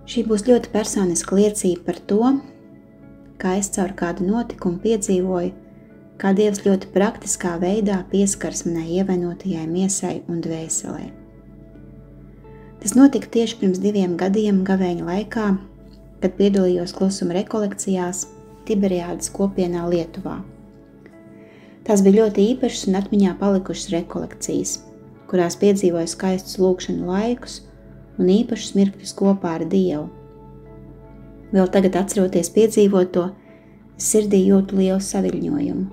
Šī būs ļoti personiska liecība par to, kā es caur kādu notikumu piedzīvoju, kā Dievs ļoti praktiskā veidā pieskars manai ievainotajai miesai un dvēselē. Tas notika tieši pirms 2 gadiem gavēņa laikā, kad piedalījos klusuma rekolekcijās Tiberiādas kopienā Lietuvā. Tās bija ļoti īpašas un atmiņā palikušas rekolekcijas, kurās piedzīvoju skaistus lūgšanu laikus un īpašus mirkļus kopā ar Dievu. Vēl tagad atceroties piedzīvoto, sirdī jūtu lielu saviļņojumu.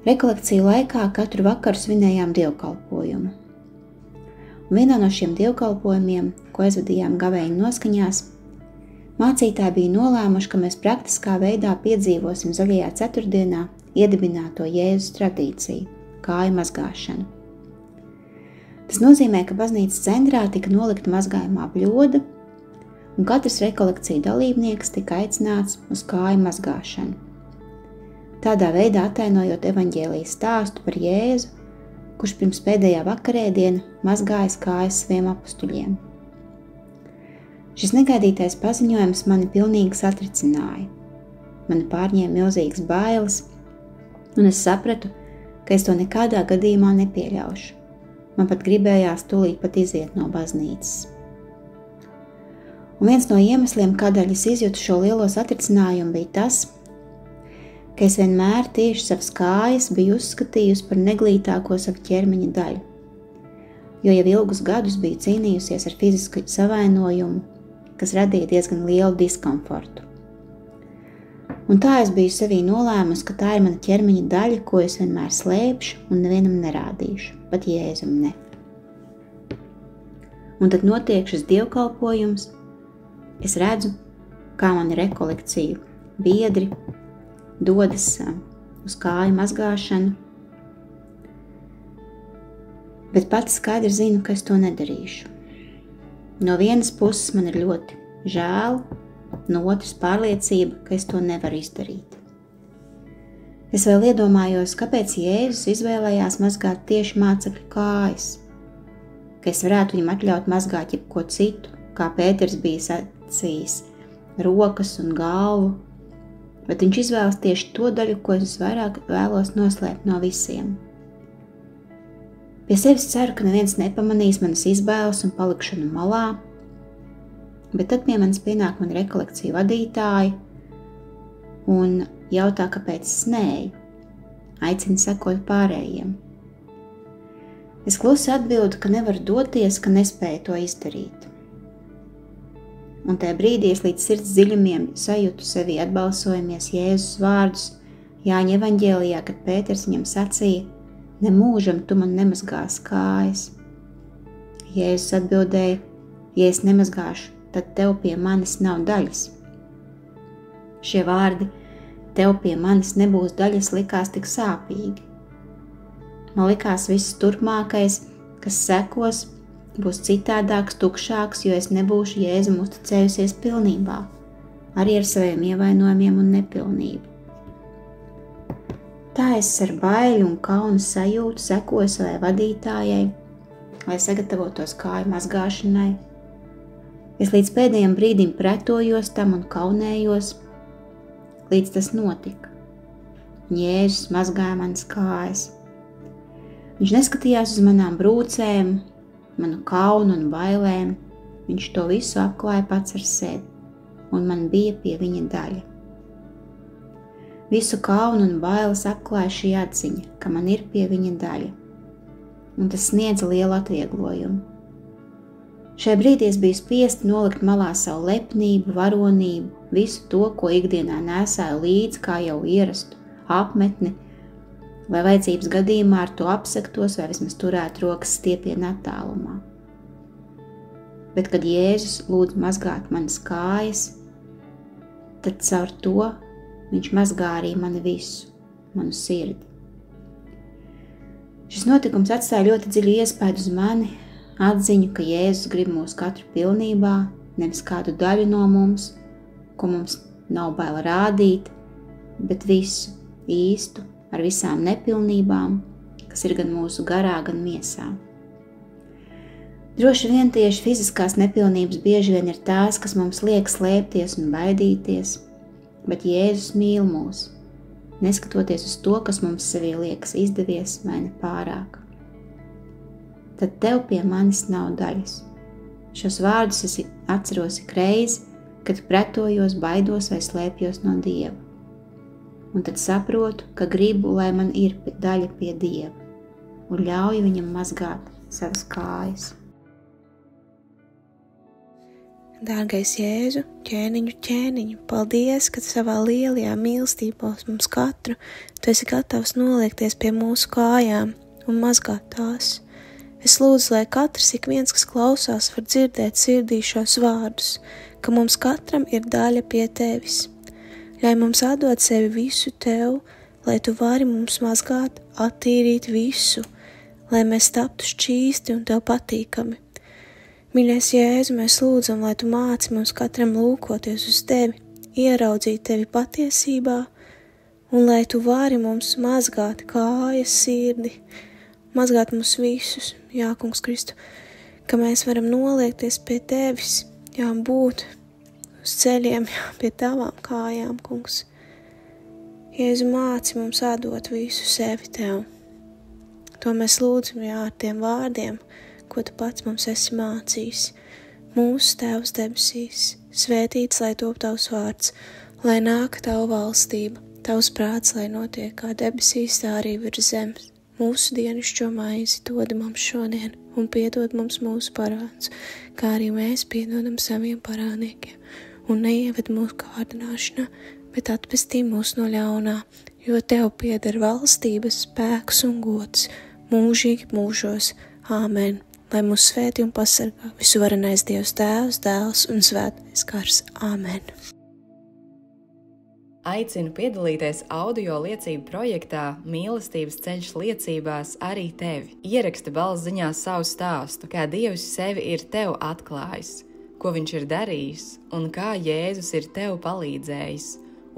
Rekolekciju laikā katru vakaru svinējām dievkalpojumu. Un vienā no šiem dievkalpojumiem, ko aizvadījām gavēņu noskaņās, mācītāji bija nolēmuši, ka mēs praktiskā veidā piedzīvosim zaļajā ceturtdienā iedibināto Jēzus tradīciju – kāju mazgāšanu. Tas nozīmē, ka baznīcas centrā tika nolikta mazgājumā bļoda, un katrs rekolekciju dalībnieks tika aicināts uz kāju mazgāšanu. Tādā veidā atainojot evaņģēlijas stāstu par Jēzu, kurš pirms pēdējā vakarēdiena mazgājas kājas saviem apustuļiem. Šis negaidītais paziņojums mani pilnīgi satricināja. Mani pārņēma milzīgas bailes, un es sapratu, ka es to nekādā gadījumā nepieļaušu. Man pat gribējās tūlīt pat iziet no baznīcas. Un viens no iemesliem, kādēļ es izjūtu šo lielo satricinājumu, bija tas, ka es vienmēr tieši savas kājas biju uzskatījusi par neglītāko savu ķermeņa daļu, jo jau ilgus gadus biju cīnījusies ar fizisku savainojumu, kas radīja diezgan lielu diskomfortu. Un tā es biju sevī nolēmusi, ka tā ir mana ķermeņa daļa, ko es vienmēr slēpšu un nevienam nerādīšu, pat Jēzum ne. Un tad notiek šis dievkalpojums, es redzu, kā mani rekolekciju biedri dodas uz kāju mazgāšanu, bet pati skaidri zinu, ka es to nedarīšu. No vienas puses man ir ļoti žēl, no otras pārliecība, ka es to nevaru izdarīt. Es vēl iedomājos, kāpēc Jēzus izvēlējās mazgāt tieši mācekļu kājas, ka es varētu viņam atļaut mazgāt jebko citu, kā Pēters bija sacījis, rokas un galvu, bet viņš izvēlas tieši to daļu, ko es vairāk vēlos noslēpt no visiem. Pie sevis ceru, ka neviens nepamanīs manas izbēles un palikšanu malā, bet tad pie manis pienāk mani rekolekciju vadītāji un jautā, kāpēc es neeju, aicina sekot pārējiem. Es klusi atbildu, ka nevaru doties, ka nespēju to izdarīt. Un tajā brīdī es līdz sirds dziļumiem sajūtu sevī atbalsojamies Jēzus vārdus Jāņa evaņģēlijā, kad Pēters viņam sacīja, nemūžam tu man nemazgās kājas. Jēzus atbildēja, ja es nemazgāšu, tad tev pie manis nav daļas. Šie vārdi, tev pie manis nebūs daļas, likās tik sāpīgi. Man likās viss turpmākais, kas sekos, būs citādāks, tukšāks, jo es nebūšu Jēzum uzticējusies pilnībā, arī ar saviem ievainojumiem un nepilnību. Tā es ar baiļu un kaunu sajūtu sekoju savai vadītājai, lai sagatavotos kāju mazgāšanai. Es līdz pēdējiem brīdim pretojos tam un kaunējos, līdz tas notika. Jēzus mazgāja manas kājas. Viņš neskatījās uz manām brūcēm, manu kaunu un bailēm, viņš to visu apklāja pats ar sevi, un man bija pie viņa daļa. Visu kaunu un bailes apklāja šī atziņa, ka man ir pie viņa daļa, un tas sniedza lielu atvieglojumu. Šajā brīdī es biju spiesti nolikt malā savu lepnību, varonību, visu to, ko ikdienā nesāju līdzi, kā jau ierastu apmetni, lai vajadzības gadījumā ar to apsektos vai vismaz turētu rokas stiepienā attālumā. Bet, kad Jēzus lūdza mazgāt manas kājas, tad caur to viņš mazgā arī mani visu, manu sirdi. Šis notikums atstāja ļoti dziļu iespaidu uz mani, atziņu, ka Jēzus grib mūs katru pilnībā, nevis kādu daļu no mums, ko mums nav bail rādīt, bet visu īstu ar visām nepilnībām, kas ir gan mūsu garā, gan miesā. Droši vien tieši fiziskās nepilnības bieži vien ir tās, kas mums liek slēpties un baidīties, bet Jēzus mīl mūs, neskatoties uz to, kas mums sevī liekas izdevies vai ne pārāk. Tad tev pie manis nav daļas. Šos vārdus es atceros ik reizi, kad pretojos, baidos vai slēpjos no Dieva. Un tad saprotu, ka gribu, lai man ir daļa pie Dieva, un ļauju viņam mazgāt savas kājas. Dārgais Jēzu, ķēniņu, paldies, ka savā lielajā mīlestībā mums katru tu esi gatavs noliekties pie mūsu kājām un mazgāt tās. Es lūdzu, lai katrs ik viens, kas klausās, var dzirdēt sirdī šos vārdus, ka mums katram ir daļa pie tevis. Ļauj mums atdot sevi visu tev, lai tu vari mums mazgāt, attīrīt visu, lai mēs taptu šķīsti un tev patīkami. Mīļais Jēzu, mēs lūdzam, lai tu māci mums katram lūkoties uz tevi, ieraudzīt tevi patiesībā, un lai tu vari mums mazgāt kājas, sirdi, mazgāt mums visus, jā, Kungs Kristu, ka mēs varam noliekties pie tevis, jā, būt uz ceļiem, jā, pie tavām kājām, Kungs. Jēzu, māci mums atdot visu sevi tev. To mēs lūdzam, jā, ar tiem vārdiem, ko tu pats mums esi mācījis. Mūsu Tēvs debesīs, svētīts, lai top tavs vārds, lai nāk tavu valstība, tavs prāts, lai notiek kā debesīs, tā arī virs zemes. Mūsu dienascho maizi dod mums šodien un piedod mums mūsu parādus, kā arī mēs piedodam saviem parādniekiem. Un neieved mūsu kārdināšanā, bet atpestī mūs no ļaunā, jo tev pieder valstības, spēks un gods, mūžīgi mūžos. Āmen. Lai mūs svētī un pasargā visuvarenais Dievs Tēvs, Dēls un Svētais Gars. Āmen. Aicinu piedalīties audio liecību projektā Mīlestības ceļš liecībās arī tevi. Ieraksti balss ziņās savu stāstu, kā Dievs sevi ir tev atklājis, ko viņš ir darījis un kā Jēzus ir tev palīdzējis,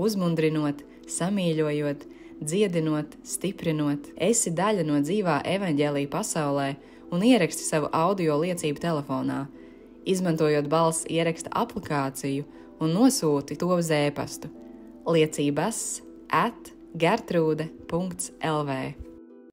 uzmundrinot, samīļojot, dziedinot, stiprinot. Esi daļa no dzīvā evaņģēlija pasaulē un ieraksti savu audio liecību telefonā, izmantojot balss ieraksta aplikāciju un nosūti to uz e-pastu liecības@gertrude.lv.